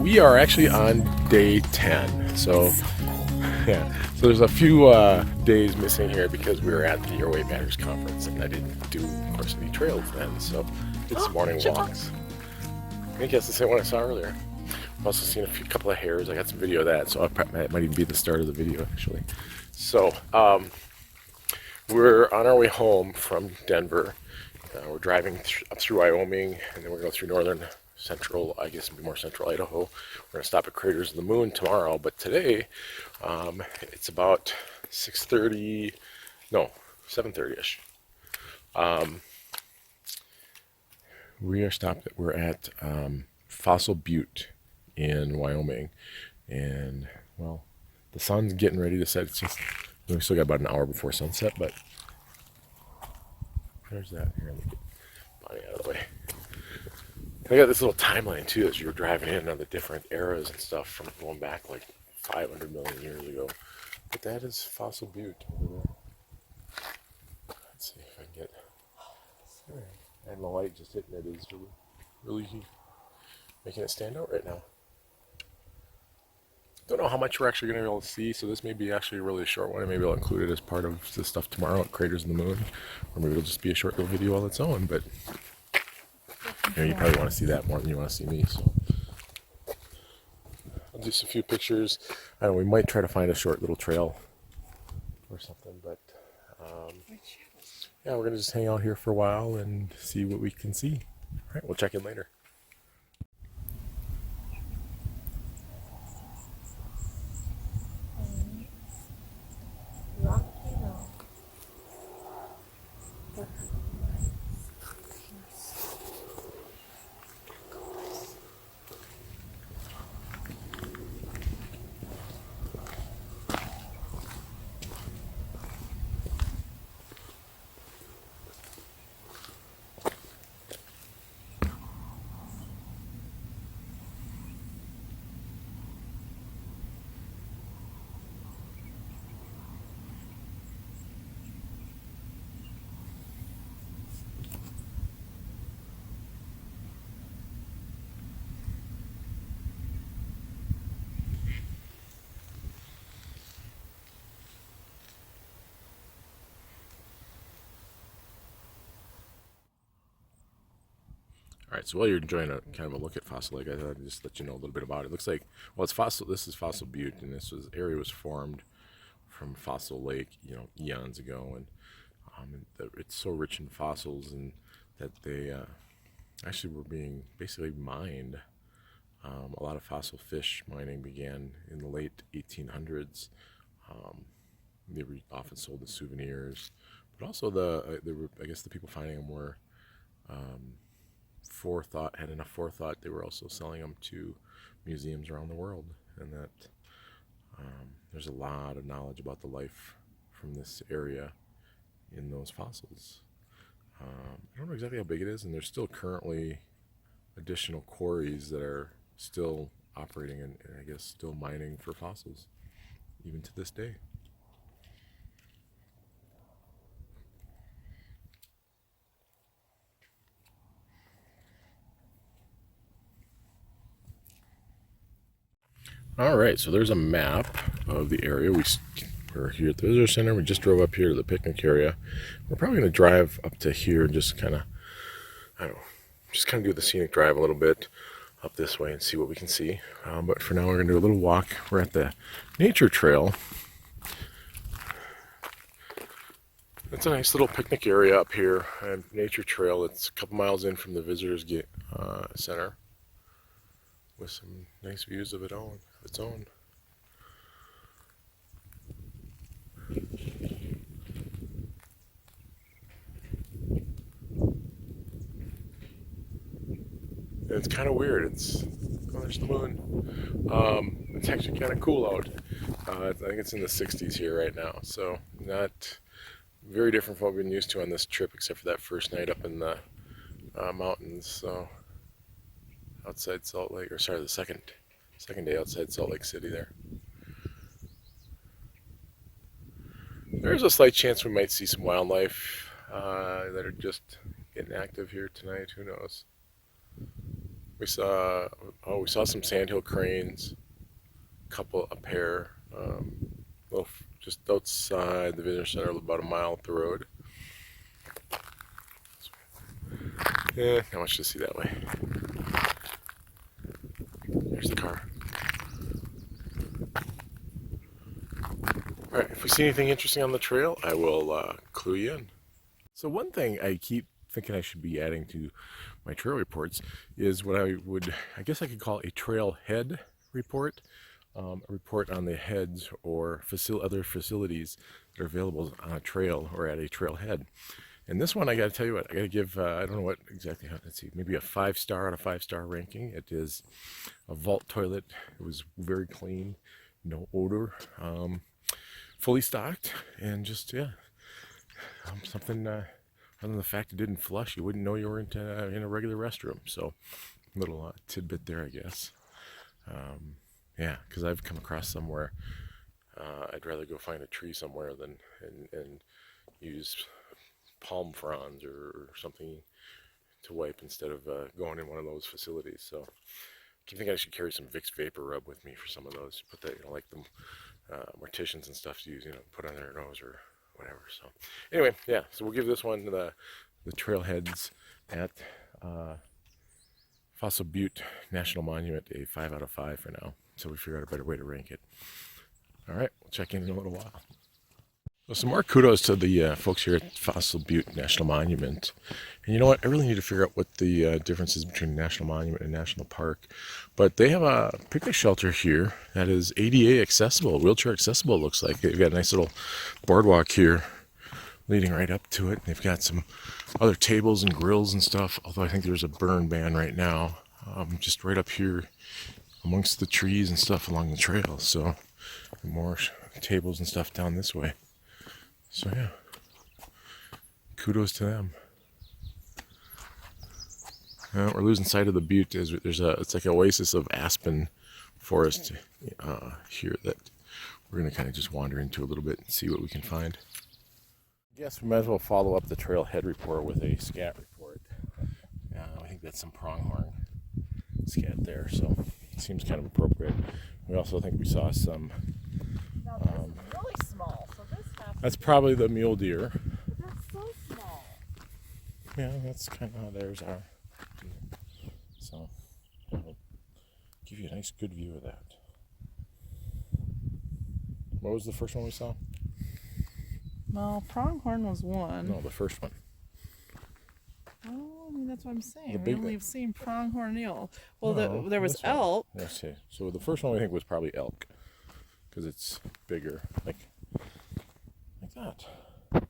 we are actually on day 10. So, yeah. So there's a few days missing here because we were at the Airway Matters conference, and I didn't do, of course, any trails then. So did some morning walks. I think that's the same one I saw earlier. I've also seen couple of hares. I got some video of that, so that might even be the start of the video actually. So we're on our way home from Denver. We're driving up through Wyoming, and then we're going through northern central, I guess more central Idaho. We're going to stop at Craters of the Moon tomorrow, but today it's about 6:30, no, 7:30ish. We're at Fossil Butte in Wyoming, and well, the sun's getting ready to set. We still got about an hour before sunset, but there's that. Here, let me get Bonnie out of the way. I got this little timeline too as you're driving in on the different eras and stuff from going back like 500 million years ago. But that is Fossil Butte over there. Let's see if I can get. And the light just hitting it is really making it stand out right now. Don't know how much we're actually going to be able to see, so this may be actually a really short one. Maybe I'll include it as part of the stuff tomorrow at Craters of the Moon, or maybe it'll just be a short little video all its own. But you probably want to see that more than you want to see me. So I'll do some few pictures. I don't know, we might try to find a short little trail or something, but yeah, we're gonna just hang out here for a while and see what we can see. All right, we'll check in later. All right, so while you're enjoying a kind of a look at Fossil Lake, I thought I'd just let you know a little bit about it. It looks like, well, it's Fossil. This is Fossil Butte, and area was formed from Fossil Lake, eons ago, and it's so rich in fossils, and that they actually were being basically mined. A lot of fossil fish mining began in the late 1800s. They were often sold as souvenirs, but also I guess the people finding them were had enough forethought. They were also selling them to museums around the world, and that there's a lot of knowledge about the life from this area in those fossils. I don't know exactly how big it is, and there's still currently additional quarries that are still operating and I guess still mining for fossils even to this day. All right, so there's a map of the area. We're here at the visitor center. We just drove up here to the picnic area. We're probably going to drive up to here and just kind of, just kind of do the scenic drive a little bit up this way and see what we can see. But for now, we're going to do a little walk. We're at the nature trail. It's a nice little picnic area up here, and nature trail. It's a couple miles in from the visitors center, with some nice views of its own. And it's kind of weird. There's the moon. It's actually kind of cool out. I think it's in the 60s here right now, so not very different from what we've been used to on this trip, except for that first night up in the mountains. So outside Salt Lake, or sorry, the second day outside Salt Lake City there. There's a slight chance we might see some wildlife that are just getting active here tonight. Who knows? We saw some sandhill cranes, a pair, just outside the visitor center, about a mile up the road. Yeah, not much to see that way. There's the car. All right, if we see anything interesting on the trail, I will clue you in. So one thing I keep thinking I should be adding to my trail reports is what I guess I could call a trailhead report. A report on the heads or other facilities that are available on a trail or at a trailhead. And this one, I got to tell you what, I got to give, I don't know what exactly, let's see, maybe a 5-star out of 5-star ranking. It is a vault toilet. It was very clean, no odor, fully stocked, and just, yeah, something, other than the fact it didn't flush, you wouldn't know you were in a regular restroom. So, little tidbit there, I guess. Yeah, because I've come across somewhere, I'd rather go find a tree somewhere than and use palm fronds or something to wipe instead of going in one of those facilities. So I think I should carry some Vicks Vapor Rub with me for some of those. Put that, like the morticians and stuff to use, put on their nose or whatever. So anyway, yeah. So we'll give this one the trailheads at Fossil Butte National Monument a 5 out of 5 for now. So we figured out a better way to rank it. All right, we'll check in a little while. Well, some more kudos to the folks here at Fossil Butte National Monument. And you know what? I really need to figure out what the difference is between National Monument and National Park. But they have a picnic shelter here that is ADA accessible, wheelchair accessible, it looks like. They've got a nice little boardwalk here leading right up to it. They've got some other tables and grills and stuff, although I think there's a burn ban right now, just right up here amongst the trees and stuff along the trail. So more tables and stuff down this way. So yeah, kudos to them. We're losing sight of the butte. It's like an oasis of aspen forest here that we're going to kind of just wander into a little bit and see what we can find. I guess we might as well follow up the trailhead report with a scat report. I think that's some pronghorn scat there, so it seems kind of appropriate. We also think we saw some. Now this is really small, so this has That's probably the mule deer. But that's so small. Yeah, that's kind of how theirs are. So, I'll give you a nice, good view of that. What was the first one we saw? Well, pronghorn was one. No, the first one. Oh, I mean, that's what I'm saying. The We big only one. have seen pronghorn eel. Well, No, there was this one. elk. Let's see. So the first one we think was probably elk, because it's bigger, like that. There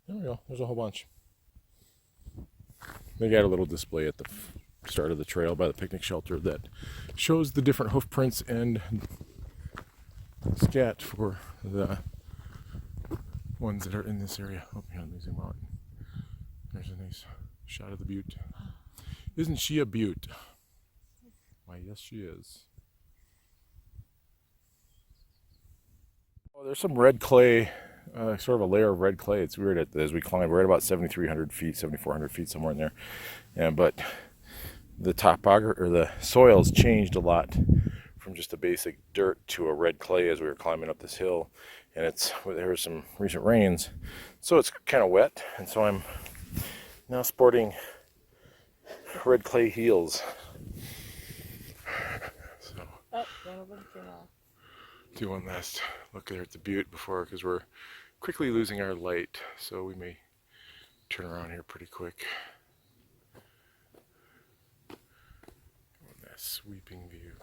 we go. There's a whole bunch. They got a little display at the start of the trail by the picnic shelter that shows the different hoof prints and scat for the ones that are in this area. Oh, yeah, let me zoom out. There's a nice shot of the butte. Isn't she a butte? Why, yes, she is. Oh, there's some red clay, sort of a layer of red clay. It's weird as we climb. We're at about 7,300 feet, 7,400 feet, somewhere in there. Yeah, but the topography or the soil's changed a lot from just a basic dirt to a red clay as we were climbing up this hill. And there were some recent rains, so it's kind of wet. And so I'm now sporting red clay heels. So do one last look there at the butte because we're quickly losing our light, so we may turn around here pretty quick. That sweeping view.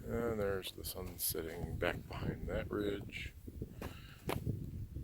And there's the sun setting back behind that ridge.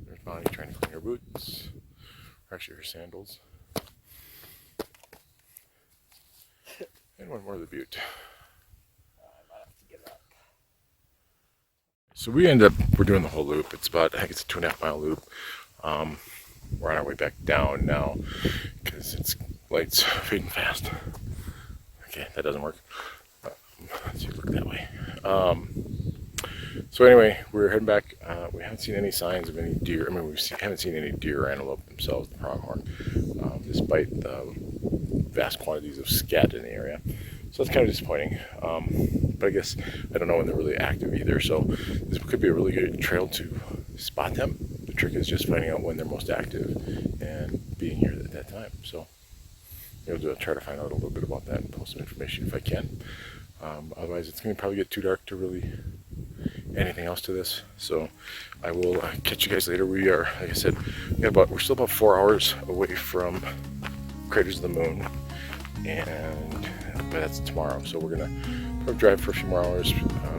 There's Bonnie trying to clean her boots, or actually her sandals. And one more of the butte. So we're doing the whole loop. It's about, I think it's a 2.5 mile loop. We're on our way back down now because it's lights fading fast. Okay, that doesn't work. Let's see, look that way. So anyway, we're heading back. We haven't seen any signs of any deer. I mean, haven't seen any deer or antelope themselves, the pronghorn, despite the vast quantities of scat in the area. So that's kind of disappointing. But I guess I don't know when they're really active either. So this could be a really good trail to spot them. The trick is just finding out when they're most active and being here at that time. So I'll try to find out a little bit about that and post some information if I can. Otherwise, it's going to probably get too dark to really anything else to this. So I will catch you guys later. We are, like I said, we're still about 4 hours away from Craters of the Moon, but that's tomorrow. So we're gonna probably drive for a few more hours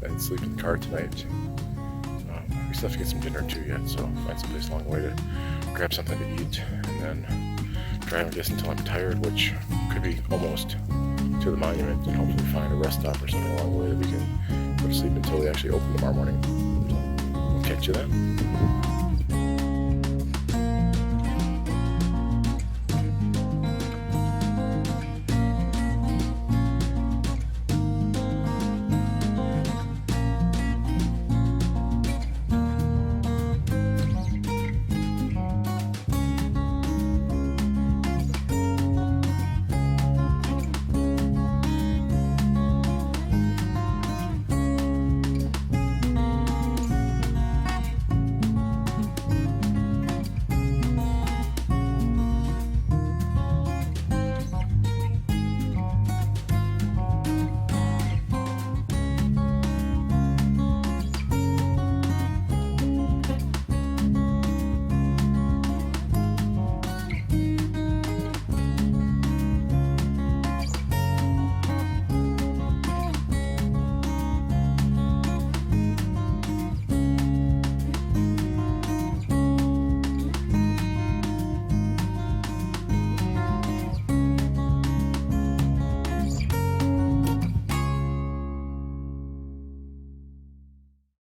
and sleep in the car tonight. We still have to get some dinner too yet, so find some place along the way to grab something to eat, and then drive, I guess, until I'm tired, which could be almost to the monument, and hopefully find a rest stop or something along the way that we can go to sleep until they actually open tomorrow morning. So we'll catch you then.